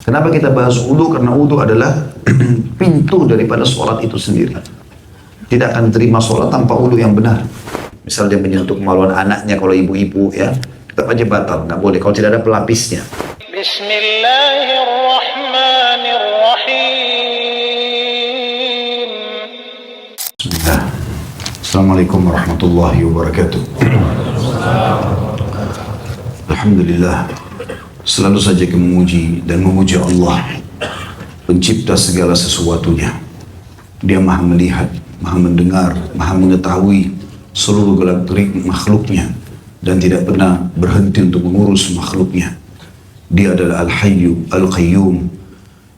Kenapa kita bahas wudu? Karena wudu adalah pintu daripada sholat itu sendiri. Tidak akan terima sholat tanpa wudu yang benar. Misal dia menyentuh kemaluan anaknya, kalau ibu-ibu ya, tetap aja batal, nggak boleh kalau tidak ada pelapisnya. Bismillahirrahmanirrahim. Bismillah. Assalamualaikum warahmatullahi wabarakatuh. Alhamdulillah. Selalu saja memuji dan memuji Allah, pencipta segala sesuatunya. Dia maha melihat, maha mendengar, maha mengetahui seluruh gerak-gerik makhluknya dan tidak pernah berhenti untuk mengurus makhluknya. Dia adalah Al-Hayyu, Al-Qayyum.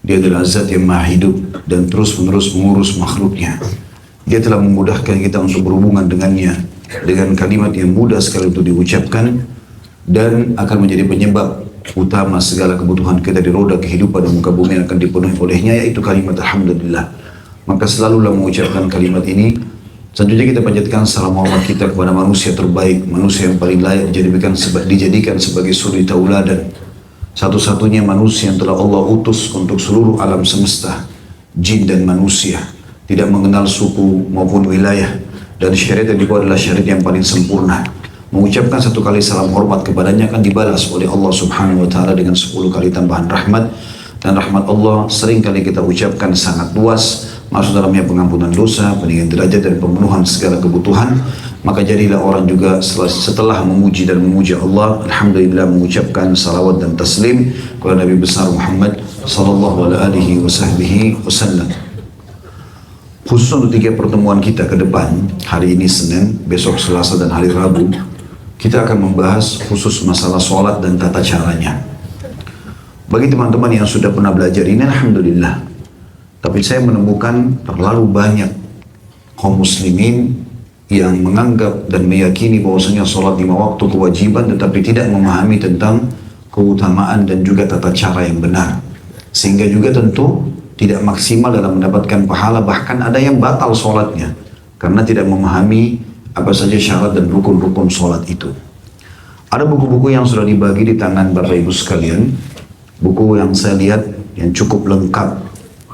Dia adalah zat yang maha hidup dan terus-menerus mengurus makhluknya. Dia telah memudahkan kita untuk berhubungan dengannya dengan kalimat yang mudah sekali untuk diucapkan dan akan menjadi penyebab utama segala kebutuhan kita di roda kehidupan dan muka bumi yang akan dipenuhi olehnya, yaitu kalimat Alhamdulillah. Maka selalulah mengucapkan kalimat ini. Selanjutnya kita panjatkan salam hormat kita kepada manusia terbaik, manusia yang paling layak dijadikan sebagai suri tauladan, satu-satunya manusia yang telah Allah utus untuk seluruh alam semesta, jin dan manusia, tidak mengenal suku maupun wilayah, dan syariat yang dibawa adalah syariat yang paling sempurna. Mengucapkan satu kali salam hormat kepadanya akan dibalas oleh Allah Subhanahu wa Ta'ala dengan 10 kali tambahan rahmat. Dan rahmat Allah sering kali kita ucapkan sangat luas, masuk dalamnya pengampunan dosa, peninggian derajat dan pemenuhan segala kebutuhan. Maka jadilah orang juga setelah memuji dan memuji Allah, alhamdulillah, mengucapkan salawat dan taslim kepada Nabi besar Muhammad sallallahu alaihi wasallam. Khusus untuk 3 pertemuan kita ke depan, hari ini Senin, besok Selasa dan hari Rabu, kita akan membahas khusus masalah sholat dan tata caranya. Bagi teman-teman yang sudah pernah belajar ini, alhamdulillah. Tapi saya menemukan terlalu banyak kaum muslimin yang menganggap dan meyakini bahwasanya sholat 5 waktu kewajiban, tetapi tidak memahami tentang keutamaan dan juga tata cara yang benar. Sehingga juga tentu tidak maksimal dalam mendapatkan pahala, bahkan ada yang batal sholatnya karena tidak memahami apa saja syarat dan rukun-rukun sholat itu. Ada buku-buku yang sudah dibagi di tangan Bapak Ibu sekalian, buku yang saya lihat yang cukup lengkap,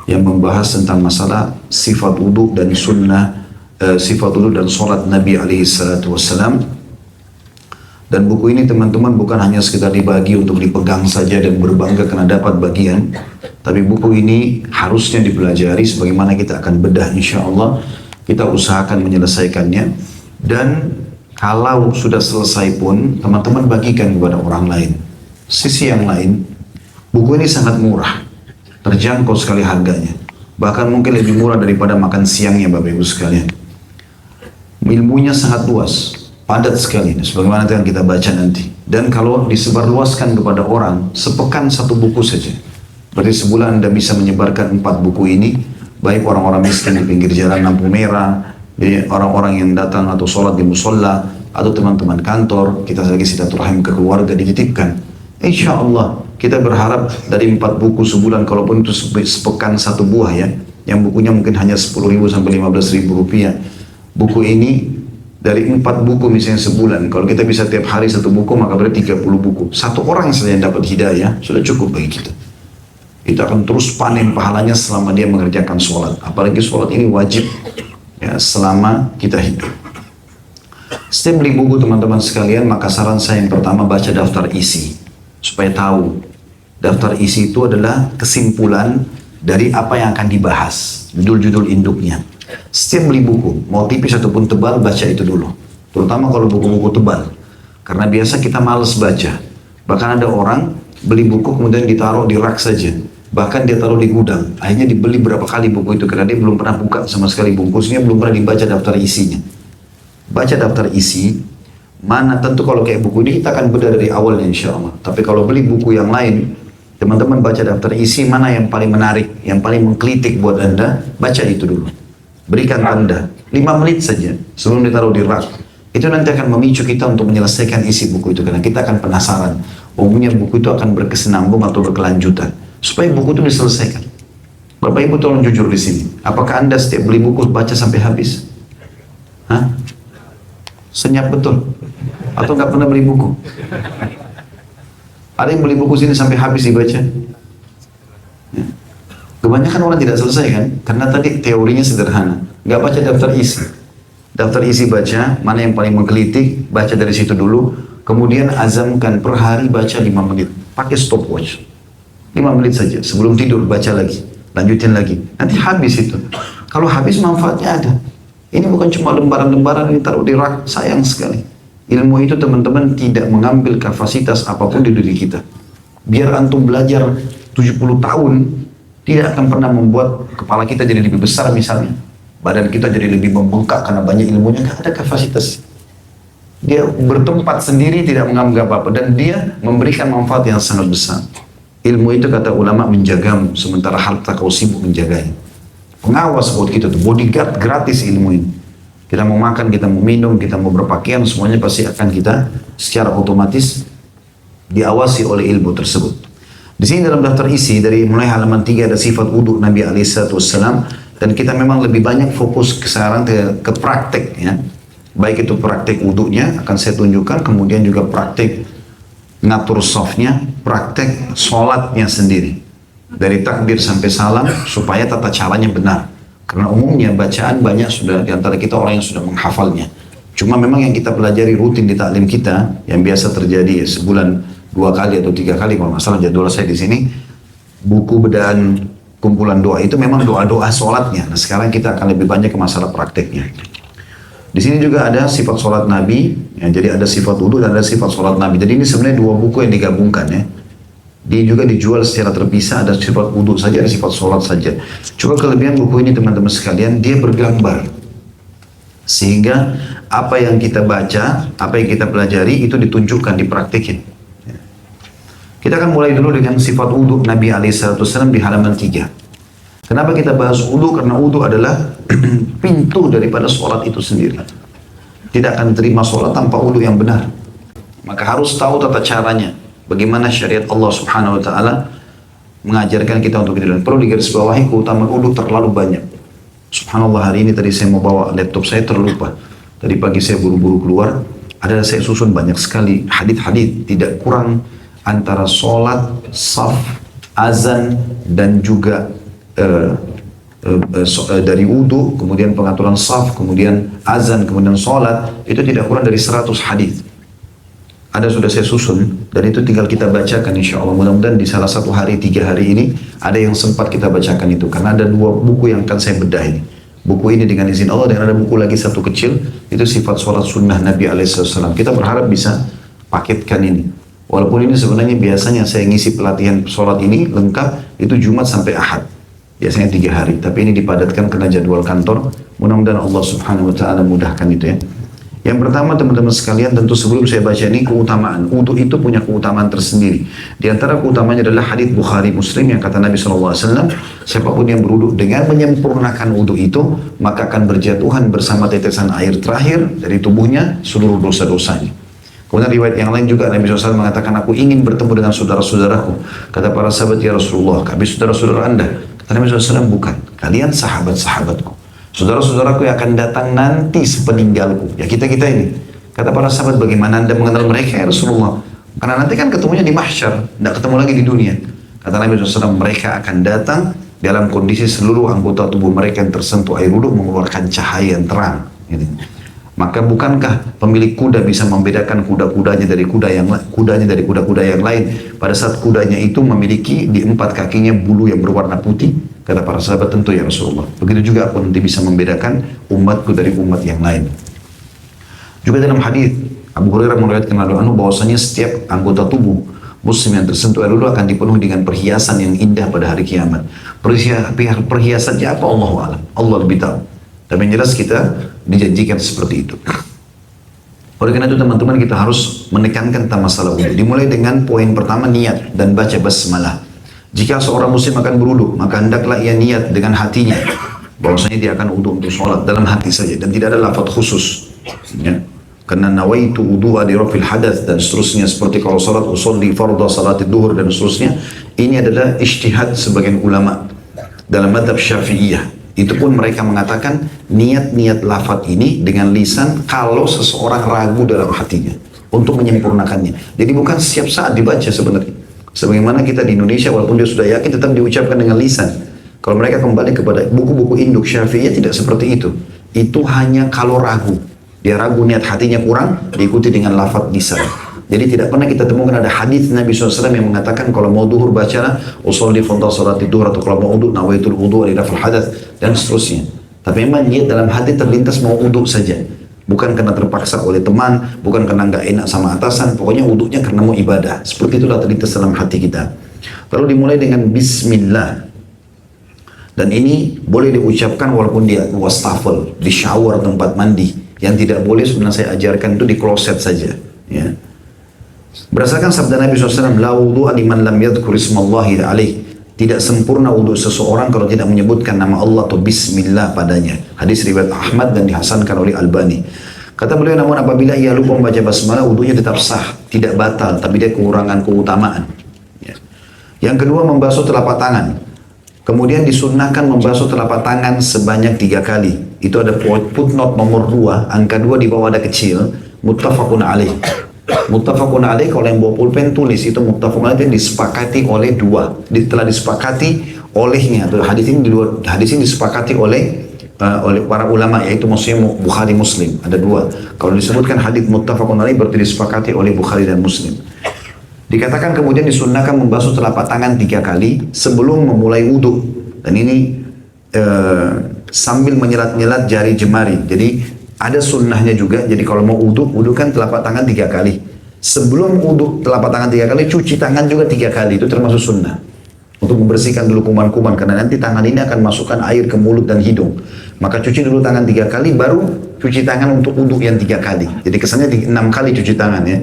yang membahas tentang masalah sifat wudu dan sunnah, sifat wudu dan sholat Nabi SAW. Dan buku ini teman-teman bukan hanya sekedar dibagi untuk dipegang saja dan berbangga karena dapat bagian, tapi buku ini harusnya dipelajari sebagaimana kita akan bedah insya Allah. Kita usahakan menyelesaikannya. Dan kalau sudah selesai pun teman-teman bagikan kepada orang lain. Sisi yang lain, buku ini sangat murah, terjangkau sekali harganya, bahkan mungkin lebih murah daripada makan siangnya Bapak Ibu sekalian. Ilmunya sangat luas, padat sekali, sebagaimana yang kita baca nanti. Dan kalau disebarluaskan kepada orang, sepekan 1 buku saja, berarti sebulan Anda bisa menyebarkan 4 buku ini, baik orang-orang miskin di pinggir jalan lampu merah, orang-orang yang datang atau sholat di musola, atau teman-teman kantor, kita lagi silaturahim ke keluarga dititipkan. Insya Allah kita berharap dari 4 buku sebulan, kalaupun itu sepekan 1 buah ya, yang bukunya mungkin hanya 10.000 sampai 15.000 rupiah. Buku ini dari 4 buku misalnya sebulan, kalau kita bisa tiap hari 1 buku, maka berarti 30 buku. 1 orang saja yang dapat hidayah sudah cukup bagi kita. Kita akan terus panen pahalanya selama dia mengerjakan sholat. Apalagi sholat ini wajib ya, selama kita hidup. Setiap beli buku teman-teman sekalian, maka saran saya yang pertama baca daftar isi supaya tahu. Daftar isi itu adalah kesimpulan dari apa yang akan dibahas, judul-judul induknya. Setiap beli buku, mau tipis ataupun tebal, baca itu dulu. Terutama kalau buku-buku tebal, karena biasa kita males baca. Bahkan ada orang beli buku kemudian ditaruh di rak saja, bahkan dia taruh di gudang. Akhirnya dibeli berapa kali buku itu karena dia belum pernah buka sama sekali bungkusnya, belum pernah dibaca daftar isinya. Baca daftar isi, mana tentu kalau kayak buku ini kita akan bedah dari awalnya insya Allah. Tapi kalau beli buku yang lain, teman-teman baca daftar isi, mana yang paling menarik, yang paling mengkritik buat Anda, baca itu dulu. Berikan tanda, 5 menit saja sebelum ditaruh di rak. Itu nanti akan memicu kita untuk menyelesaikan isi buku itu, karena kita akan penasaran. Umumnya buku itu akan berkesinambung atau berkelanjutan, supaya buku itu diselesaikan. Bapak Ibu tolong jujur di sini. Apakah Anda setiap beli buku baca sampai habis? Hah? Senyap betul? Atau nggak pernah beli buku? Ada yang beli buku sini sampai habis dibaca? Kebanyakan orang tidak selesai kan, karena tadi teorinya sederhana, nggak baca daftar isi. Daftar isi baca, mana yang paling menggelitik, baca dari situ dulu, kemudian azamkan per hari baca 5 menit, pakai stopwatch. 5 menit saja, sebelum tidur baca lagi, lanjutin lagi, nanti habis itu. Kalau habis manfaatnya ada. Ini bukan cuma lembaran-lembaran yang taruh di rak, sayang sekali. Ilmu itu teman-teman tidak mengambil kapasitas apapun di diri kita. Biar antum belajar 70 tahun, tidak akan pernah membuat kepala kita jadi lebih besar misalnya. Badan kita jadi lebih membengkak karena banyak ilmunya, nggak ada kapasitas. Dia bertempat sendiri, tidak menganggap apa-apa. Dan dia memberikan manfaat yang sangat besar. Ilmu itu kata ulama menjagamu, sementara harta kau sibuk menjaganya. Pengawas buat kita tuh, bodyguard gratis ilmu ini. Kita mau makan, kita mau minum, kita mau berpakaian, semuanya pasti akan kita secara otomatis diawasi oleh ilmu tersebut. Di sini dalam daftar isi dari mulai halaman 3 ada sifat wudhu Nabi SAW, dan kita memang lebih banyak fokus sekarang ke praktek ya. Baik itu praktek wudhunya akan saya tunjukkan, kemudian juga praktek ngatur softnya, praktek sholatnya sendiri. Dari takbir sampai salam supaya tata caranya benar. Karena umumnya bacaan banyak sudah di antara kita orang yang sudah menghafalnya. Cuma memang yang kita pelajari rutin di taklim kita, yang biasa terjadi sebulan 2 kali atau 3 kali kalau masalah jadwal saya di sini, buku dan kumpulan doa itu memang doa-doa sholatnya. Nah sekarang kita akan lebih banyak ke masalah prakteknya. Di sini juga ada sifat sholat Nabi, ya, jadi ada sifat wudhu dan ada sifat sholat Nabi. Jadi ini sebenarnya 2 buku yang digabungkan ya. Dia juga dijual secara terpisah, ada sifat wudhu saja, ada sifat sholat saja. Cuma kelebihan buku ini teman-teman sekalian, dia bergambar. Sehingga apa yang kita baca, apa yang kita pelajari itu ditunjukkan, dipraktikin. Kita akan mulai dulu dengan sifat wudhu Nabi SAW di halaman 3. Kenapa kita bahas wudhu? Karena wudhu adalah pintu daripada sholat itu sendiri. Tidak akan terima sholat tanpa wudhu yang benar. Maka harus tahu tata caranya. Bagaimana syariat Allah Subhanahu Wa Taala mengajarkan kita untuk itu. Perlu digarisbawahi, keutamaan wudhu terlalu banyak. Subhanallah, hari ini tadi saya mau bawa laptop saya terlupa. Tadi pagi saya buru-buru keluar, ada saya susun banyak sekali hadith-hadith, tidak kurang antara sholat, saf, azan, dan juga dari wudhu, kemudian pengaturan saf, kemudian azan, kemudian sholat, itu tidak kurang dari 100 hadith. Ada sudah saya susun, dan itu tinggal kita bacakan insya Allah. Mudah-mudahan di salah satu hari, 3 hari ini, ada yang sempat kita bacakan itu. Karena ada 2 buku yang akan saya bedah ini. Buku ini dengan izin Allah, dan ada buku lagi satu kecil, itu sifat sholat sunnah Nabi SAW. Kita berharap bisa paketkan ini. Walaupun ini sebenarnya biasanya saya ngisi pelatihan sholat ini lengkap, itu Jumat sampai Ahad. Biasanya 3 hari, tapi ini dipadatkan karena jadwal kantor. Mudah-mudahan Allah Subhanahu Wa Taala mudahkan itu ya. Yang pertama teman-teman sekalian, tentu sebelum saya baca ini keutamaan. Wudhu itu punya keutamaan tersendiri. Di antara keutamanya adalah hadits Bukhari Muslim yang kata Nabi SAW, siapapun yang berwudhu dengan menyempurnakan wudhu itu, maka akan berjatuhan bersama tetesan air terakhir dari tubuhnya seluruh dosa-dosanya. Kemudian riwayat yang lain juga Nabi SAW mengatakan, aku ingin bertemu dengan saudara-saudaraku. Kata para sahabat, ya Rasulullah, kami saudara-saudara anda. Kata Nabi SAW, bukan, kalian sahabat-sahabatku. Saudara-saudaraku yang akan datang nanti sepeninggalku. Ya kita-kita ini. Kata para sahabat, bagaimana anda mengenal mereka ya Rasulullah? Karena nanti kan ketemunya di mahsyar, tidak ketemu lagi di dunia. Kata Nabi SAW, mereka akan datang dalam kondisi seluruh anggota tubuh mereka yang tersentuh air wudhu mengeluarkan cahaya yang terang. Gitu. Maka bukankah pemilik kuda bisa membedakan kuda-kudanya dari kuda-kuda yang lain pada saat kudanya itu memiliki di 4 kakinya bulu yang berwarna putih? Kata para sahabat, tentu ya Rasulullah. Begitu juga aku nanti bisa membedakan umatku dari umat yang lain. Juga dalam hadis Abu Hurairah meriwayatkan bahwasanya setiap anggota tubuh muslim yang tersentuh air wudhu akan dipenuhi dengan perhiasan yang indah pada hari kiamat. Perhiasannya apa? Allahu a'lam. Allah lebih tahu. Tapi yang jelas kita dijanjikan seperti itu. Oleh karena itu teman-teman, kita harus menekankan tentang masalah wudhu. Dimulai dengan poin pertama, niat dan baca basmalah. Jika seorang muslim akan berwudhu, maka hendaklah ia niat dengan hatinya bahwasanya dia akan wudhu untuk sholat dalam hati saja, dan tidak ada lafaz khusus ya. Karena nawaitu wudhu'a li rafil hadath dan seterusnya, seperti kalau sholat usolli fardha salatid duhur dan seterusnya. Ini adalah ijtihad sebagian ulama dalam madhab Syafi'iyah. Itu pun mereka mengatakan niat-niat lafaz ini dengan lisan kalau seseorang ragu dalam hatinya untuk menyempurnakannya. Jadi bukan setiap saat dibaca sebenarnya. Sebagaimana kita di Indonesia, walaupun dia sudah yakin tetap diucapkan dengan lisan. Kalau mereka kembali kepada buku-buku induk Syafi'iyah tidak seperti itu. Itu hanya kalau ragu. Dia ragu niat hatinya kurang, diikuti dengan lafaz lisan. Jadi tidak pernah kita temukan ada hadis Nabi SAW yang mengatakan kalau mau duhur bacalah usolli fardhu salati duhur, atau kalau mau uduk nawaitul wudu' li raf'il hadath, dan seterusnya. Tapi memang niat dalam hati terlintas mau uduk saja. Bukan karena terpaksa oleh teman, bukan karena nggak enak sama atasan, pokoknya uduknya karena mau ibadah. Seperti itulah terlintas dalam hati kita. Lalu dimulai dengan bismillah. Dan ini boleh diucapkan walaupun di wastafel, di shower, tempat mandi. Yang tidak boleh sebenarnya saya ajarkan itu di kloset saja. Ya. Berdasarkan sabda Nabi SAW, la wudu'a liman lam yadhkur ismallahi alaih. Tidak sempurna wudhu seseorang kalau tidak menyebutkan nama Allah atau bismillah padanya. Hadis riwayat Ahmad dan dihasankan oleh Albani. Kata beliau, namun apabila ia lupa membaca basmalah, wudhunya tetap sah, tidak batal, tapi dia kekurangan keutamaan. Ya. Yang kedua, membasuh telapak tangan. Kemudian disunnahkan membasuh telapak tangan sebanyak 3 kali. Itu ada footnote nomor 2, angka 2 di bawah ada kecil, muttafaqun alaih. Muttafaqun alaih, kalau yang bawa pulpen tulis itu muttafaqun alaih, disepakati oleh 2. Telah disepakati olehnya. Hadis ini disepakati oleh para ulama, yaitu maksudnya Bukhari Muslim. Ada 2. Kalau disebutkan hadis muttafaqun alaih berarti disepakati oleh Bukhari dan Muslim. Dikatakan kemudian disunnahkan membasuh telapak tangan 3 kali sebelum memulai wudhu. Dan ini sambil menyelat-nyelat jari jemari. Jadi ada sunnahnya juga. Jadi kalau mau wudhu kan telapak tangan 3 kali. Sebelum wudhu telapak tangan 3 kali, cuci tangan juga 3 kali. Itu termasuk sunnah. Untuk membersihkan dulu kuman-kuman. Karena nanti tangan ini akan masukkan air ke mulut dan hidung. Maka cuci dulu tangan 3 kali, baru cuci tangan untuk wudhu yang 3 kali. Jadi kesannya 6 kali cuci tangan ya.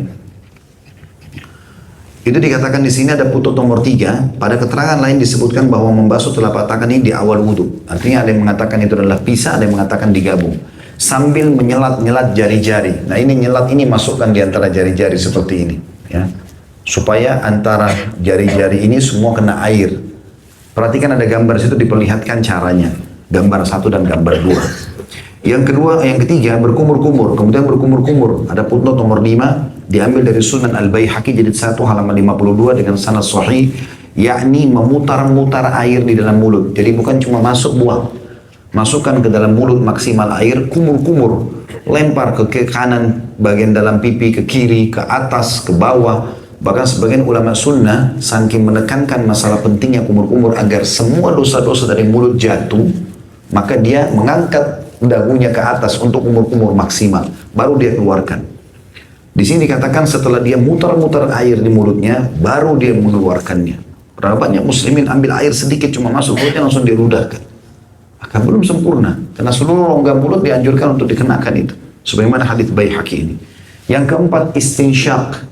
Itu dikatakan di sini ada putut nomor 3. Pada keterangan lain disebutkan bahwa membasuh telapak tangan ini di awal wudhu. Artinya ada yang mengatakan itu adalah pisah, ada yang mengatakan digabung. Sambil menyelat-nyelat jari-jari. Nah ini nyelat ini masukkan di antara jari-jari seperti ini. Ya. Supaya antara jari-jari ini semua kena air. Perhatikan ada gambar situ diperlihatkan caranya. Gambar 1 dan gambar 2. Yang ketiga berkumur-kumur. Kemudian berkumur-kumur. Ada footnote nomor 5. Diambil dari Sunan Al-Baihaqi jilid 1 halaman 52 dengan sanad sahih, yakni memutar-mutar air di dalam mulut. Jadi bukan cuma masuk buang. Masukkan ke dalam mulut maksimal air, kumur-kumur. Lempar ke kanan, bagian dalam pipi, ke kiri, ke atas, ke bawah. Bahkan sebagian ulama sunnah saking menekankan masalah pentingnya kumur-kumur agar semua dosa-dosa dari mulut jatuh, maka dia mengangkat dagunya ke atas untuk kumur-kumur maksimal. Baru dia keluarkan. Di sini dikatakan setelah dia mutar-mutar air di mulutnya, baru dia mengeluarkannya. Berapa banyak muslimin ambil air sedikit cuma masuk mulutnya langsung dirudahkan. Maka belum sempurna. Karena seluruh rongga mulut dianjurkan untuk dikenakan itu. Sebagaimana hadits Baihaqi ini. Yang keempat, istinsyak.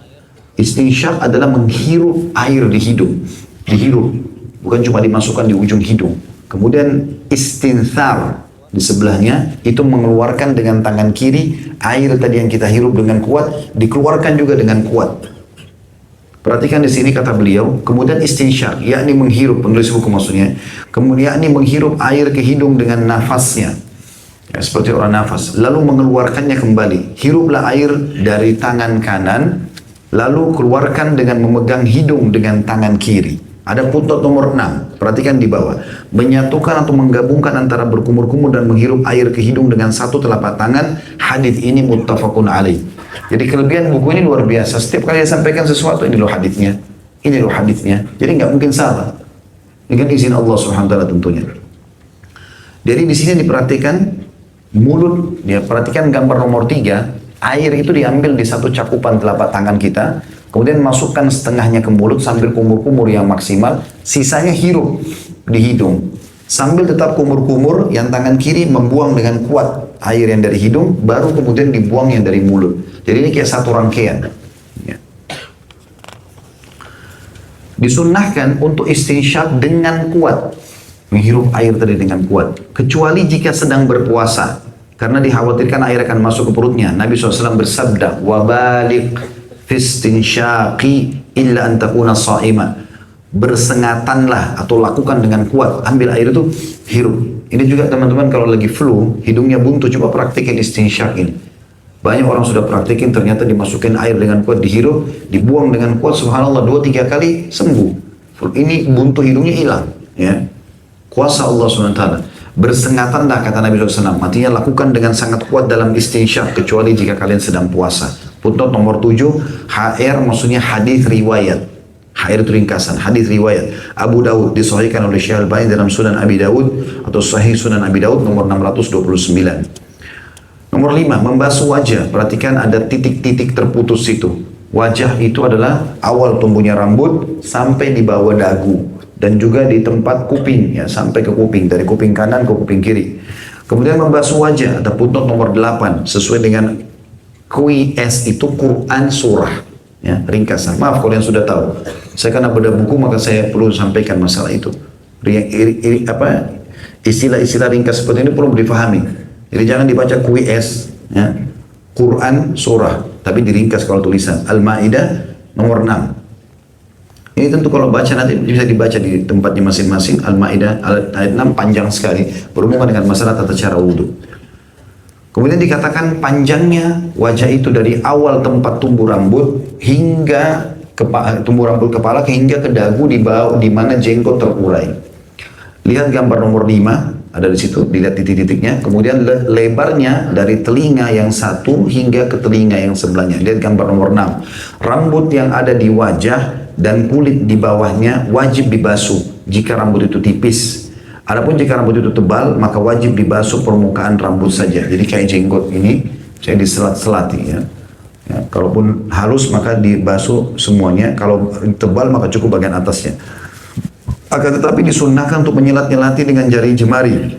Istinsyak adalah menghirup air di hidung. Dihirup. Bukan cuma dimasukkan di ujung hidung. Kemudian istinthar. Di sebelahnya itu mengeluarkan dengan tangan kiri air tadi yang kita hirup dengan kuat, dikeluarkan juga dengan kuat. Perhatikan di sini kata beliau, kemudian istinsyak, yakni menghirup, penulis buku maksudnya, kemudian yakni menghirup air ke hidung dengan nafasnya, ya, seperti orang nafas, lalu mengeluarkannya kembali. Hiruplah air dari tangan kanan, lalu keluarkan dengan memegang hidung dengan tangan kiri. Ada footnote nomor 6, perhatikan di bawah. Menyatukan atau menggabungkan antara berkumur-kumur dan menghirup air ke hidung dengan satu telapak tangan. Hadits ini muttafaqun alaih. Jadi kelebihan buku ini luar biasa. Setiap kali saya sampaikan sesuatu, ini loh haditsnya. Ini loh haditsnya. Jadi nggak mungkin salah. Dengan izin Allah Subhanahu wa taala tentunya. Jadi di sini diperhatikan mulut, ya perhatikan gambar nomor 3. Air itu diambil di satu cakupan telapak tangan kita. Kemudian masukkan setengahnya ke mulut sambil kumur-kumur yang maksimal. Sisanya hirup di hidung. Sambil tetap kumur-kumur, yang tangan kiri membuang dengan kuat air yang dari hidung, baru kemudian dibuang yang dari mulut. Jadi ini kayak satu rangkaian. Ya. Disunnahkan untuk istinsyak dengan kuat. Menghirup air tadi dengan kuat. Kecuali jika sedang berpuasa. Karena dikhawatirkan air akan masuk ke perutnya. Nabi SAW bersabda, وَبَالِقْ fistinsyaqi illa an takuna sha'ima. Bersengatanlah atau lakukan dengan kuat, ambil air itu hirup. Ini juga teman-teman kalau lagi flu, hidungnya buntu, coba praktikin istinsyak ini. Banyak orang sudah praktikin, ternyata dimasukin air dengan kuat, dihirup, dibuang dengan kuat, subhanallah 2-3 kali sembuh. Ini buntu hidungnya hilang, ya. kuasa Allah SWT. Bersengatanlah kata Nabi SAW, artinya lakukan dengan sangat kuat dalam istinsyak kecuali jika kalian sedang puasa. Footnote nomor 7, HR maksudnya hadis riwayat. HR itu ringkasan, hadis riwayat Abu Daud, disahihkan oleh Syekh Al-Albani dalam Sunan Abi Daud atau Sahih Sunan Abi Daud nomor 629. Nomor 5, membasuh wajah. Perhatikan ada titik-titik terputus itu. Wajah itu adalah awal tumbuhnya rambut sampai di bawah dagu. Dan juga di tempat kuping, ya, sampai ke kuping, dari kuping kanan ke kuping kiri. Kemudian membasuh wajah, ada footnote nomor 8, sesuai dengan QIS itu Quran surah, ya, ringkasan. Maaf kalau yang sudah tahu, saya karena beda buku maka saya perlu sampaikan masalah itu. Istilah-istilah ringkas seperti ini perlu dipahami. Jadi jangan dibaca QIS, ya, Quran surah, tapi diringkas kalau tulisan. Al-Ma'idah nomor 6. Ini tentu kalau baca nanti bisa dibaca di tempatnya masing-masing. Al-Ma'idah ayat 6 panjang sekali, berhubungan dengan masalah tata cara wudhu. Kemudian dikatakan panjangnya wajah itu dari awal tempat tumbuh rambut hingga tumbuh rambut kepala hingga ke dagu di bawah di mana jenggot terurai. Lihat gambar nomor 5, ada di situ, dilihat titik-titiknya. Kemudian lebarnya dari telinga yang satu hingga ke telinga yang sebelahnya. Lihat gambar nomor 6. Rambut yang ada di wajah dan kulit di bawahnya wajib dibasuh jika rambut itu tipis. Adapun jika rambut itu tebal, maka wajib dibasuh permukaan rambut saja. Jadi kayak jenggot ini, saya diselat-selati, ya. Ya, kalaupun halus maka dibasuh semuanya. Kalau tebal maka cukup bagian atasnya. Akan tetapi disunnahkan untuk menyelat-nyelati dengan jari jemari.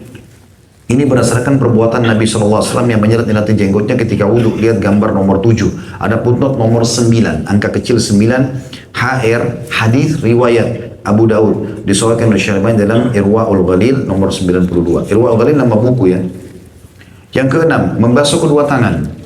Ini berdasarkan perbuatan Nabi SAW yang menyelat-nyelati jenggotnya ketika wudhu. Lihat gambar nomor 7. Ada footnote nomor 9, angka kecil 9, HR, hadis riwayat Abu Daud. Disahihkan oleh Syekh Al-Albani dalam Irwaul Ghalil nomor 92. Irwaul Ghalil nama buku, ya. Yang keenam, membasuh kedua tangan.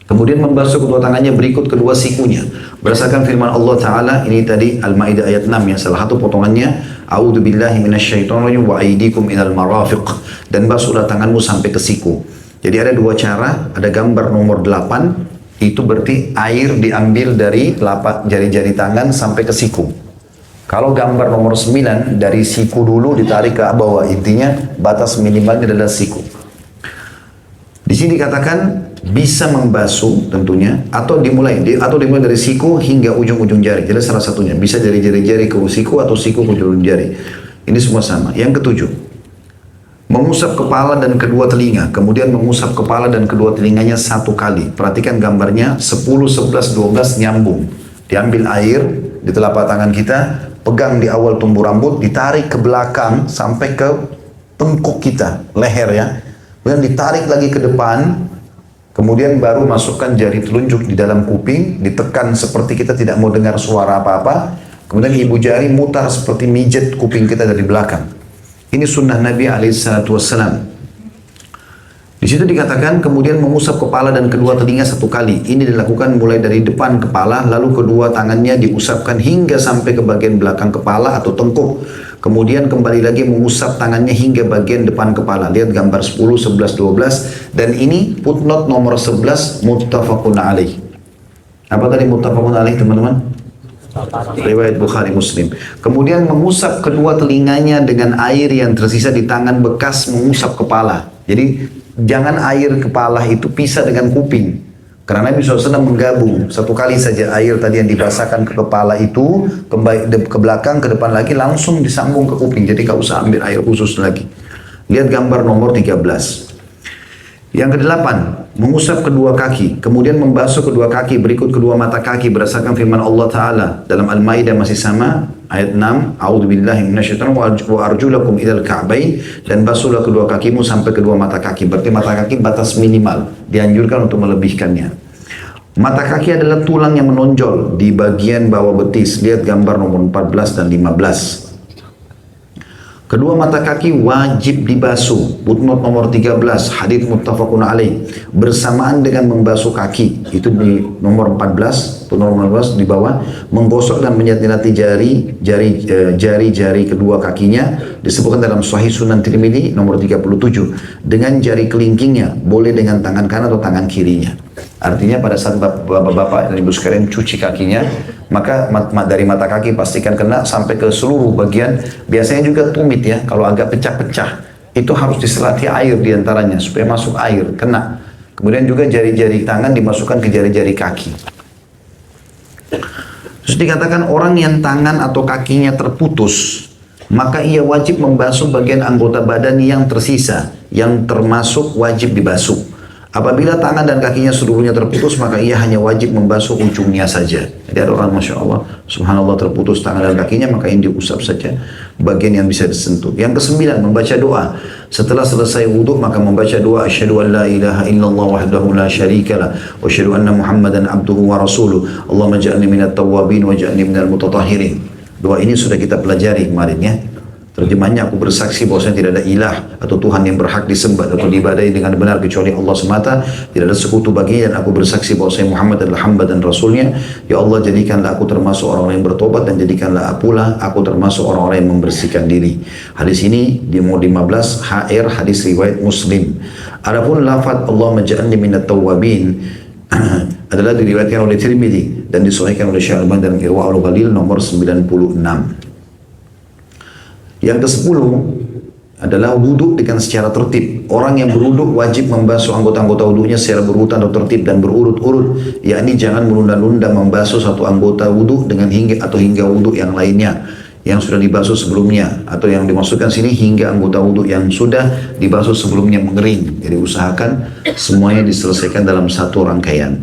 Kemudian membasuh kedua tangannya berikut kedua sikunya. Berdasarkan firman Allah Ta'ala, ini tadi Al-Ma'idah ayat 6, ya, salah satu potongannya, A'udhu billahi minasyaitonirrajim wa aidikum ilal marafiq. Dan basuhlah tanganmu sampai ke siku. Jadi ada dua cara, ada gambar nomor 8, itu berarti air diambil dari telapak jari-jari tangan sampai ke siku. Kalau gambar nomor 9, dari siku dulu ditarik ke bawah, intinya batas minimalnya adalah siku. Di sini dikatakan bisa membasuh tentunya atau dimulai dari siku hingga ujung-ujung jari. Jadi salah satunya bisa dari jari-jari ke siku atau siku ke ujung jari. Ini semua sama. Yang ketujuh, mengusap kepala dan kedua telinga, kemudian mengusap kepala dan kedua telinganya satu kali. Perhatikan gambarnya 10, 11, 12 nyambung. Diambil air di telapak tangan kita, pegang di awal tumbuh rambut, ditarik ke belakang sampai ke tengkuk kita, leher, ya. Kemudian ditarik lagi ke depan, kemudian baru masukkan jari telunjuk di dalam kuping, ditekan seperti kita tidak mau dengar suara apa-apa. Kemudian ibu jari mutar seperti mijet kuping kita dari belakang. Ini sunnah Nabi SAW. Di situ dikatakan kemudian mengusap kepala dan kedua telinga satu kali. Ini dilakukan mulai dari depan kepala, lalu kedua tangannya diusapkan hingga sampai ke bagian belakang kepala atau tengkuk. Kemudian kembali lagi mengusap tangannya hingga bagian depan kepala. Lihat gambar 10, 11, 12. Dan ini footnote nomor 11 muttafaqun alaih. Apa tadi muttafaqun alaih, teman-teman? Riwayat Bukhari Muslim. Kemudian mengusap kedua telinganya dengan air yang tersisa di tangan bekas mengusap kepala. Jadi jangan air kepala itu pisah dengan kuping. Karena Nabi SAW menggabung satu kali saja air tadi yang dibasahkan ke kepala itu, kembali ke belakang, ke depan lagi, langsung disambung ke kuping. Jadi gak usah ambil air khusus lagi. Lihat gambar nomor 13. Yang kedelapan, mengusap kedua kaki, kemudian membasuh kedua kaki berikut kedua mata kaki berdasarkan firman Allah Ta'ala dalam Al-Ma'idah masih sama, ayat 6, A'udzubillahi minasyaitonir wa arjulakum ilal ka'bain, dan basuhlah kedua kakimu sampai kedua mata kaki. Berarti mata kaki batas minimal, dianjurkan untuk melebihkannya. Mata kaki adalah tulang yang menonjol di bagian bawah betis. Lihat gambar nomor 14 dan 15. Kedua mata kaki wajib dibasuh. Footnote nomor 13, hadits muttafaqun alaih. Bersamaan dengan membasuh kaki, itu di nomor 14, nomor 14 di bawah, menggosok dan menyelat-nyelati jari-jari kedua kakinya disebutkan dalam Sahih Sunan Tirmidzi nomor 37 dengan jari kelingkingnya, boleh dengan tangan kanan atau tangan kirinya. Artinya pada saat bapak-bapak dan ibu sekalian cuci kakinya, maka dari mata kaki pastikan kena sampai ke seluruh bagian. Biasanya juga tumit ya, kalau agak pecah-pecah itu harus diselati air diantaranya supaya masuk air, kena. Kemudian juga jari-jari tangan dimasukkan ke jari-jari kaki. Terus dikatakan orang yang tangan atau kakinya terputus, maka ia wajib membasuh bagian anggota badan yang tersisa, yang termasuk wajib dibasuh. Apabila tangan dan kakinya seluruhnya terputus, maka ia hanya wajib membasuh ujungnya saja. Jadi ada orang, Masya Allah, Subhanallah, terputus tangan dan kakinya, maka ini diusap saja bagian yang bisa disentuh. Yang kesembilan, membaca doa. Setelah selesai wudhu, maka membaca doa, asyhadu an la ilaha illallah wahdahu la syarikalah, wa asyhadu anna Muhammadan abduhu wa rasuluh, Allahumma ja'alni minat tawwabin wa ja'alni minal mutatahhirin. Doa ini sudah kita pelajari kemarin ya. Terjemahnya, aku bersaksi bahwasanya tidak ada ilah atau Tuhan yang berhak disembah atau diibadahi dengan benar kecuali Allah semata, tidak ada sekutu baginya, dan aku bersaksi bahwasanya Muhammad adalah hamba dan rasulnya. Ya Allah, jadikanlah aku termasuk orang-orang yang bertobat, dan jadikanlah pula aku termasuk orang-orang yang membersihkan diri. Hadis ini di nomor 15 HR, hadis riwayat Muslim. Adapun lafaz Allahumma ja'alni minat tawwabin adalah diriwayatkan oleh Tirmidzi dan disahihkan oleh Syekh Al-Albani dalam Irwaul Ghalil nomor 96. Yang ke-10 adalah wudhu dengan secara tertib. Orang yang berwudhu wajib membasuh anggota-anggota wudhunya secara berurutan atau tertib dan berurut-urut, yakni jangan menunda-nunda membasuh satu anggota wudhu dengan hingga wudhu yang lainnya yang sudah dibasuh sebelumnya, atau yang dimasukkan sini hingga anggota wudhu yang sudah dibasuh sebelumnya mengering. Jadi usahakan semuanya diselesaikan dalam satu rangkaian.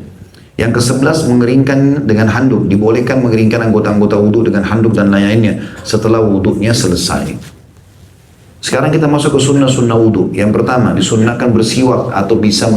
Yang ke-11, mengeringkan dengan handuk. Dibolehkan mengeringkan anggota-anggota wudhu dengan handuk dan lainnya setelah wudhunya selesai. Sekarang kita masuk ke sunnah-sunnah wudhu. Yang pertama, disunnahkan bersiwak atau bisa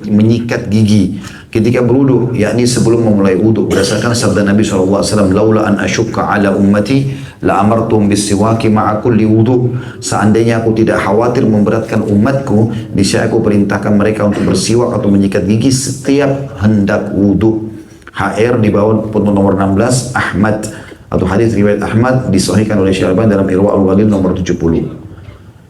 menyikat gigi ketika berwudhu, yakni sebelum memulai wudhu. Berdasarkan sabda Nabi SAW, laula an asyukka ala ummati la amartum bisiwaki ma'a kulli wudhu. Seandainya aku tidak khawatir memberatkan umatku, niscaya aku perintahkan mereka untuk bersiwak atau menyikat gigi setiap hendak wudhu. HR di bawah pun nomor 16, Ahmad atau hadis riwayat Ahmad disahihkan oleh Syekh Al-Albani dalam Irwaul Ghalil nomor 70.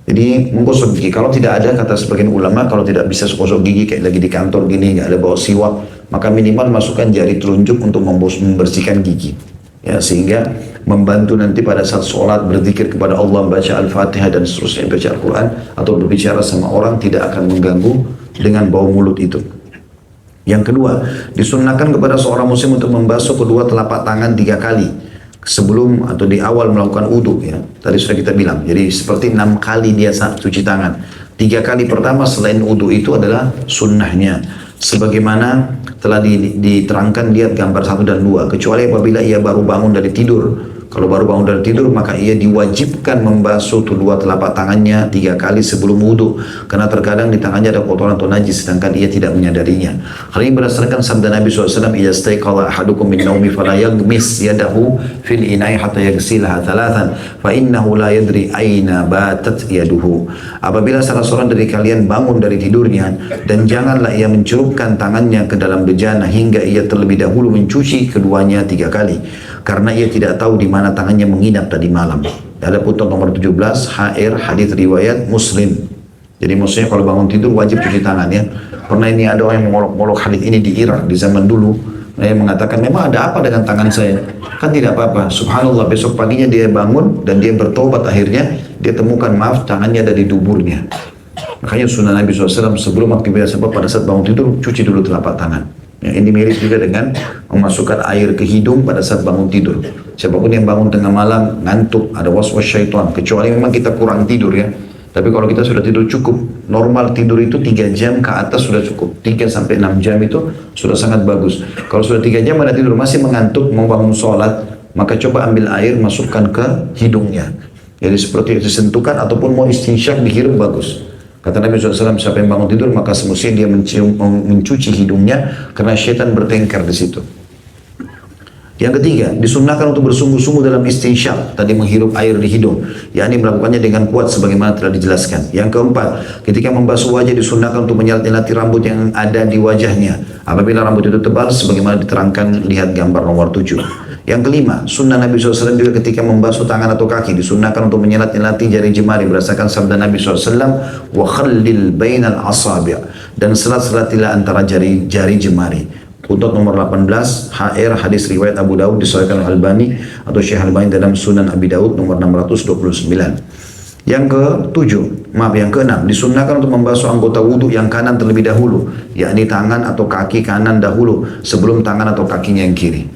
Jadi menggosok gigi, kalau tidak ada, kata sebagian ulama, kalau tidak bisa gosok gigi kayak lagi di kantor gini, nggak ada bawa siwak, maka minimal masukkan jari telunjuk untuk membersihkan gigi, ya, sehingga membantu nanti pada saat sholat berzikir kepada Allah, baca Al-Fatihah dan seterusnya, baca Al-Quran atau berbicara sama orang tidak akan mengganggu dengan bau mulut itu. Yang kedua, disunnahkan kepada seorang muslim untuk membasuh kedua telapak tangan 3 kali sebelum atau di awal melakukan wudhu, ya. Tadi sudah kita bilang, jadi seperti 6 kali dia cuci tangan. 3 kali pertama selain wudhu itu adalah sunnahnya, sebagaimana telah diterangkan, lihat gambar 1 dan 2, kecuali apabila ia baru bangun dari tidur. Kalau baru bangun dari tidur, maka ia diwajibkan membasuh kedua telapak tangannya 3 kali sebelum wudhu, karena terkadang di tangannya ada kotoran atau najis sedangkan ia tidak menyadarinya. Hal ini berdasarkan sabda Nabi SAW, idza staiqadha ahadukum min naumi fala yaghmis yadahu fil ina'i hatta yaghsilaha thalathan fa innahu la yadri aina batat yaduhu. Apabila salah seorang dari kalian bangun dari tidurnya, dan janganlah ia mencelupkan tangannya ke dalam bejana hingga ia terlebih dahulu mencuci keduanya 3 kali, karena ia tidak tahu di mana tangannya menginap tadi malam. Ada putut nomor 17 HR hadis riwayat Muslim. Jadi maksudnya kalau bangun tidur wajib cuci tangan, ya. Pernah ini ada orang yang mengolok-olok hadis ini di Irak di zaman dulu. Dia mengatakan, memang ada apa dengan tangan saya? Kan tidak apa-apa. Subhanallah, besok paginya dia bangun dan dia bertobat, akhirnya dia temukan, maaf, tangannya ada di duburnya. Makanya sunnah Nabi SAW sebelum aktivitas sebab pada saat bangun tidur cuci dulu telapak tangan. Ya, ini mirip juga dengan memasukkan air ke hidung pada saat bangun tidur. Siapapun yang bangun tengah malam ngantuk, ada waswas syaitan, kecuali memang kita kurang tidur, ya. Tapi kalau kita sudah tidur cukup, normal tidur itu 3 jam ke atas sudah cukup. 3 sampai 6 jam itu sudah sangat bagus. Kalau sudah 3 jam ada tidur masih mengantuk, mau bangun sholat, maka coba ambil air masukkan ke hidungnya. Jadi seperti itu disentuhkan, ataupun mau istinsyak dihirup bagus. Kata Nabi SAW, siapa yang bangun tidur maka semestinya dia mencuci hidungnya, karena syaitan bertengkar di situ. Yang ketiga, disunnahkan untuk bersungguh-sungguh dalam istinsyak, tadi menghirup air di hidung, yakni melakukannya dengan kuat sebagaimana telah dijelaskan. Yang keempat, ketika membasuh wajah disunnahkan untuk menyelat-nyelati rambut yang ada di wajahnya, apabila rambut itu tebal sebagaimana diterangkan, lihat gambar nomor 7. Yang kelima, sunnah Nabi SAW juga ketika membasuh tangan atau kaki, disunnahkan untuk menyelat-nyelati jari jemari berdasarkan sabda Nabi SAW, wa khallil bainal asabi', dan selat-selatilah antara jari jemari. Footnote nomor 18 HR hadis riwayat Abu Daud disahihkan oleh Albani atau Syekh Albani dalam Sunan Abi Daud nomor 629. Yang yang keenam, disunnahkan untuk membasuh anggota wudhu yang kanan terlebih dahulu, yakni tangan atau kaki kanan dahulu sebelum tangan atau kakinya yang kiri.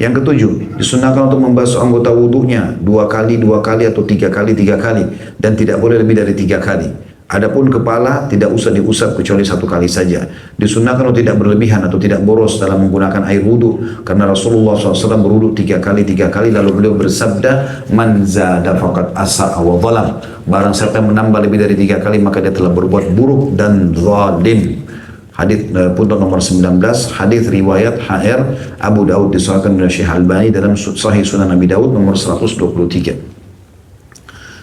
Yang ketujuh, disunnahkan untuk membasuh anggota wudhunya 2 kali atau 3 kali dan tidak boleh lebih dari 3 kali. Adapun kepala tidak usah diusap kecuali 1 kali saja. Disunnahkan untuk tidak berlebihan atau tidak boros dalam menggunakan air wudhu, karena Rasulullah SAW berwudhu 3 kali lalu beliau bersabda, man zada faqad asa'a wa zalam. Barang siapa yang menambah lebih dari 3 kali maka dia telah berbuat buruk dan zalim. Hadis footnote nomor 19, hadis riwayat HR Abu Daud disahihkan oleh Syekh Albani dalam Sahih Sunan Abi Daud nomor 123.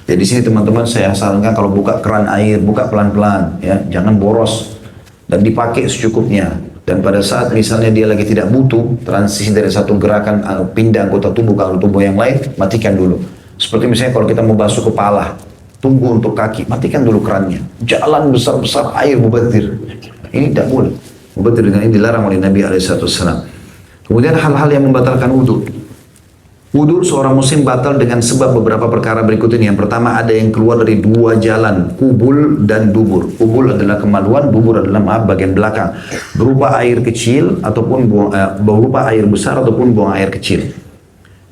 Jadi di sini teman-teman saya sarankan kalau buka keran air, buka pelan-pelan, ya, jangan boros dan dipakai secukupnya. Dan pada saat misalnya dia lagi tidak butuh transisi dari satu gerakan pindah anggota tubuh ke anggota tubuh yang lain, matikan dulu. Seperti misalnya kalau kita mau basuh kepala, tunggu untuk kaki, matikan dulu kerannya. Jalan besar-besar air mubadir. Ini tidak boleh. Mubadir dengan ini dilarang oleh Nabi SAW. Kemudian hal-hal yang membatalkan wudhu. Wudhu seorang muslim batal dengan sebab beberapa perkara berikut ini. Yang pertama, ada yang keluar dari 2 jalan, kubul dan dubur. Kubul adalah kemaluan, dubur adalah bagian belakang. Berupa air kecil ataupun berupa air besar ataupun buang air kecil.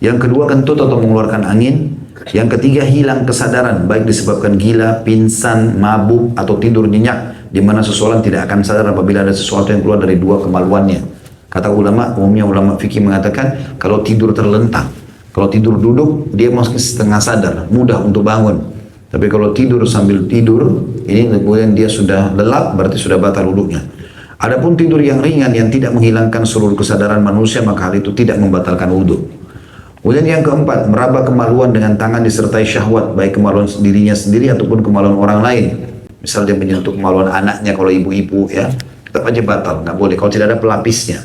Yang kedua, kentut atau mengeluarkan angin. Yang ketiga, hilang kesadaran, baik disebabkan gila, pingsan, mabuk atau tidur nyenyak, di mana seseorang tidak akan sadar apabila ada sesuatu yang keluar dari 2 kemaluannya. Kata ulama, umumnya ulama fikih mengatakan kalau tidur terlentang. Kalau tidur duduk, dia masih setengah sadar, mudah untuk bangun. Tapi kalau tidur sambil tidur, ini kemudian dia sudah lelap, berarti sudah batal wudhunya. Adapun tidur yang ringan yang tidak menghilangkan seluruh kesadaran manusia, maka hal itu tidak membatalkan wudhu. Kemudian yang keempat, meraba kemaluan dengan tangan disertai syahwat, baik kemaluan dirinya sendiri ataupun kemaluan orang lain. Misal dia menyentuh kemaluan anaknya, kalau ibu-ibu ya, tetap aja batal, nggak boleh kalau tidak ada pelapisnya.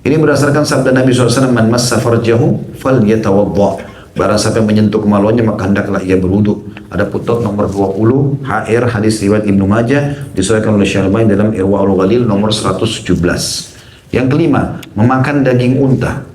Ini berdasarkan sabda Nabi SAW, man massa farjahu falyatawadda. Barang siapa yang menyentuh kemaluannya maka hendaklah ia berwudu. Ada footnote nomor 20 HR hadis riwayat Ibnu Majah disahihkan oleh Syekh Albani dalam Irwaul Ghalil nomor 117. Yang kelima, memakan daging unta.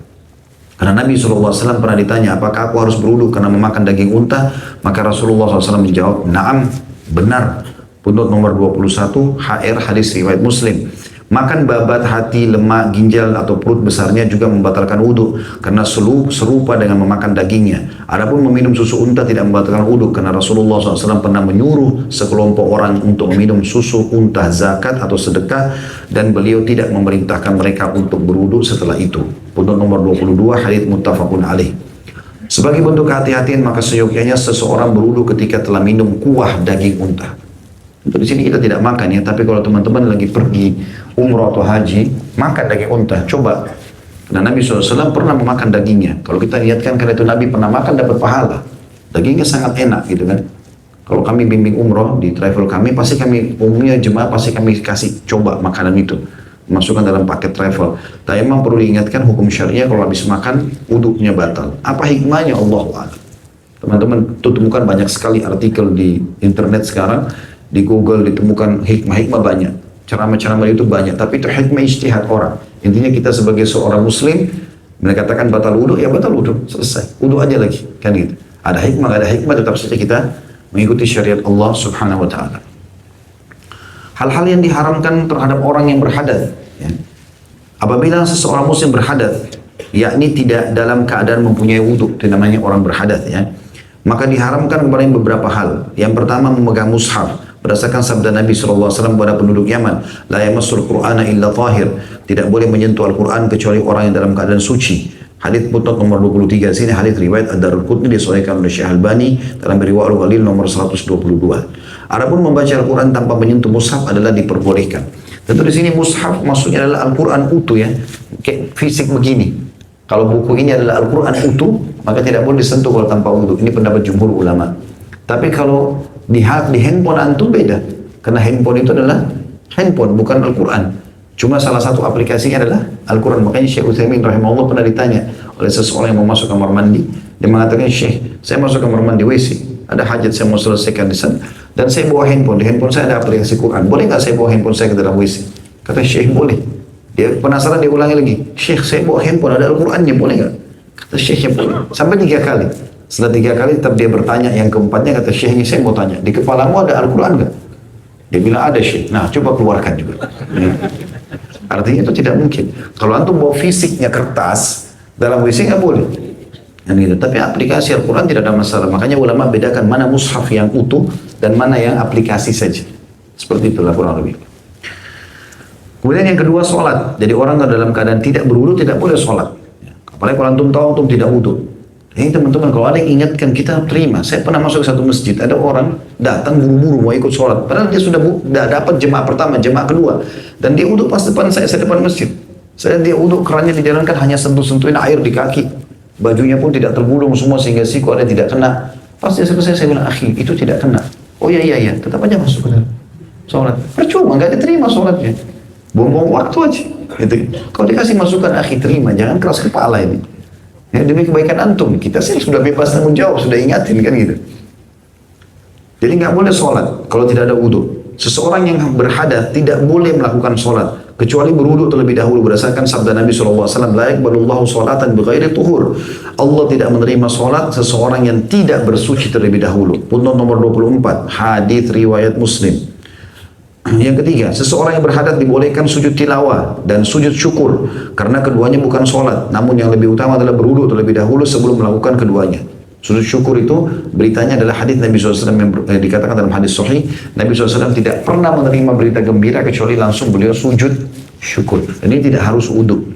Karena Nabi SAW pernah ditanya, apakah aku harus berwudu karena memakan daging unta? Maka Rasulullah SAW menjawab, na'am, benar. Footnote nomor 21 HR hadis riwayat Muslim. Makan babat, hati, lemak, ginjal atau perut besarnya juga membatalkan wudhu karena serupa dengan memakan dagingnya. Adapun meminum susu unta tidak membatalkan wudhu karena Rasulullah SAW pernah menyuruh sekelompok orang untuk meminum susu unta zakat atau sedekah dan beliau tidak memerintahkan mereka untuk berwudhu setelah itu. Footnote nomor 22 hadits muttafaqun alaih. Sebagai bentuk kehati-hatian maka seyogyanya seseorang berwudhu ketika telah minum kuah daging unta. Untuk di sini kita tidak makan ya, tapi kalau teman-teman lagi pergi umroh atau haji, makan daging unta, coba. Nah Nabi SAW pernah memakan dagingnya. Kalau kita lihatkan karena itu Nabi pernah makan dapat pahala. Dagingnya sangat enak gitu kan. Kalau kami bimbing umroh di travel kami, pasti kami umumnya jemaah pasti kami kasih coba makanan itu. Masukkan dalam paket travel. Tapi memang perlu diingatkan hukum syariah kalau habis makan, wudhunya batal. Apa hikmahnya? Allahu a'lam. Teman-teman temukan banyak sekali artikel di internet sekarang. Di Google ditemukan hikmah-hikmah banyak. Ceramah-ceramah itu banyak. Tapi itu hikmah ijtihad orang. Intinya kita sebagai seorang muslim, mereka katakan batal wudhu, ya batal wudhu. Selesai. Wudhu aja lagi. Kan gitu. Ada hikmah, ada hikmah, tetap saja kita mengikuti syariat Allah subhanahu wa ta'ala. Hal-hal yang diharamkan terhadap orang yang berhadas. Ya. Apabila seseorang muslim berhadas, yakni tidak dalam keadaan mempunyai wudhu, itu namanya orang berhadas ya. Maka diharamkan kepada beberapa hal. Yang pertama memegang mushaf. Berdasarkan sabda Nabi SAW kepada penduduk Yaman, la yamassul Qur'ana illa tahir. Tidak boleh menyentuh Al-Quran kecuali orang yang dalam keadaan suci. Hadits footnote nomor 23 sini hadits riwayat Ad-Darqutni disahihkan oleh Syekh Albani dalam Irwaul Ghalil nomor 122. Adapun membaca Al-Quran tanpa menyentuh mushaf adalah diperbolehkan. Tentu di sini mushaf maksudnya adalah Al-Quran utuh ya, kayak fisik begini. Kalau buku ini adalah Al-Quran utuh, maka tidak boleh disentuh kalau tanpa wudhu. Ini pendapat jumhur ulama. Tapi kalau di handphone antum beda. Karena handphone itu adalah handphone, bukan Al-Quran. Cuma salah satu aplikasinya adalah Al-Quran. Makanya Syekh Utsaimin rahimahullah pernah ditanya oleh seseorang yang mau masuk kamar mandi. Dia mengatakan, Syekh, saya masuk kamar mandi WC. Ada hajat saya mau selesaikan di sana. Dan saya bawa handphone. Di handphone saya ada aplikasi Quran. Boleh nggak saya bawa handphone saya ke dalam WC? Kata Syekh, boleh. Dia penasaran, dia ulangi lagi. Syekh, saya bawa handphone, ada Al-Qurannya, boleh nggak? Kata Syekhnya boleh. Sampai 3 kali. Setelah 3 kali tetap dia bertanya. Yang keempatnya kata Syekhnya, saya mau tanya, di kepalamu ada Al-Quran nggak? Dia bilang ada Syekh. Nah, coba keluarkan juga. Artinya itu tidak mungkin. Kalau antum bawa fisiknya kertas, dalam WC nggak boleh. Gitu. Tapi aplikasi Al-Quran tidak ada masalah. Makanya ulama bedakan mana mushaf yang utuh dan mana yang aplikasi saja. Seperti itulah kurang lebih. Kemudian yang kedua, sholat. Jadi orang dalam keadaan tidak berwudu tidak boleh sholat. Apalagi kalau antum tahu antum tidak wudu. Ini teman-teman, kalau ada yang ingatkan kita terima. Saya pernah masuk ke satu masjid, ada orang datang buru-buru mau ikut sholat. Padahal dia sudah dapat jemaah pertama, jemaah kedua. Dan dia wudu pas depan saya depan masjid. Dia wudu, kerannya dijalankan hanya sentuh-sentuhin air di kaki. Bajunya pun tidak tergulung semua sehingga siku ada tidak kena. Pas dia selesai saya bilang, akhi itu tidak kena. Oh iya, tetap aja masuk ke dalam sholat. Percuma, nggak diterima sholatnya. Buang-buang waktu aja. Gitu. Kalau dikasih masukan, akhi terima, jangan keras kepala ini. Ya, demi kebaikan antum, kita sih sudah bebas tanggung jawab, sudah ingatin kan gitu. Jadi nggak boleh sholat kalau tidak ada wudhu. Seseorang yang berhadas tidak boleh melakukan sholat kecuali berwudu terlebih dahulu berdasarkan sabda Nabi SAW, la yaqbalullahu sholatan bighairi tuhur. Allah tidak menerima sholat seseorang yang tidak bersuci terlebih dahulu. Pundut nomor 24, hadis riwayat Muslim. Yang ketiga, seseorang yang berhadas dibolehkan sujud tilawah dan sujud syukur karena keduanya bukan sholat. Namun yang lebih utama adalah berwudu terlebih dahulu sebelum melakukan keduanya. Sujud syukur itu beritanya adalah hadis Nabi SAW yang dikatakan dalam hadis sahih, Nabi SAW tidak pernah menerima berita gembira kecuali langsung beliau sujud syukur. Dan ini tidak harus wudu.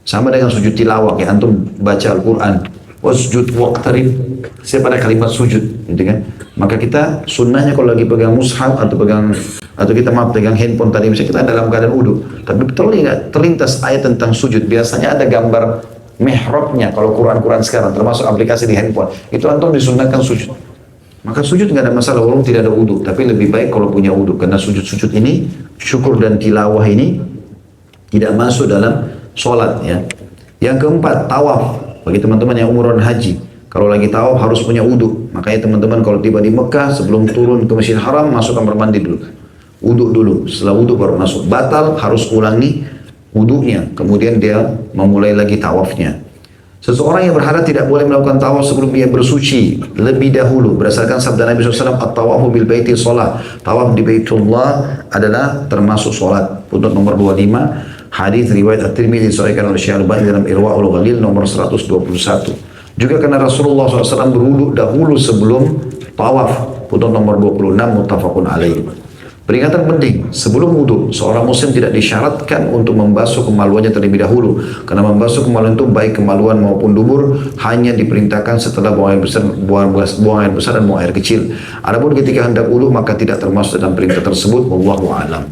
Sama dengan sujud tilawah, kayak antum baca Al-Quran, wasjud waqtarib, saya pada kalimat sujud, gitu kan? Maka kita sunnahnya kalau lagi pegang mushaf atau kita pegang handphone tadi, misalnya kita dalam keadaan wudu, tapi terlintas ayat tentang sujud, biasanya ada gambar mihrabnya kalau Quran sekarang, termasuk aplikasi di handphone, itu antum disunnahkan sujud. Maka sujud nggak ada masalah walaupun tidak ada wudu, tapi lebih baik kalau punya wudu, karena sujud-sujud ini, syukur dan tilawah ini tidak masuk dalam sholat ya. Yang keempat, tawaf. Bagi teman-teman yang umroh dan haji, kalau lagi tawaf harus punya wudu. Makanya teman-teman kalau tiba di Mekah, sebelum turun ke Masjidil Haram, masuk kamar mandi dulu, wudu dulu. Setelah wudu baru masuk. Batal, harus ulangi wudunya, kemudian dia memulai lagi tawafnya. Seseorang yang berhadas tidak boleh melakukan tawaf sebelum dia bersuci lebih dahulu. Berdasarkan sabda Nabi SAW, at-tawafu bil baiti sholat. Tawaf di Baitullah adalah termasuk sholat. Pundut nomor 25, hadis riwayat At-Tirmidzi disahihkan oleh Syekh Al-Albani dalam Irwaul Ghalil nomor 121. Juga karena Rasulullah SAW berwudu dahulu sebelum tawaf. Pundut nomor 26, muttafaqun alaih. Peringatan penting, sebelum wudhu, seorang muslim tidak disyaratkan untuk membasuh kemaluannya terlebih dahulu. Karena membasuh kemaluan itu baik kemaluan maupun dubur hanya diperintahkan setelah buang air besar dan buang air kecil. Adapun ketika hendak wudhu maka tidak termasuk dalam perintah tersebut. Wallahu a'lam.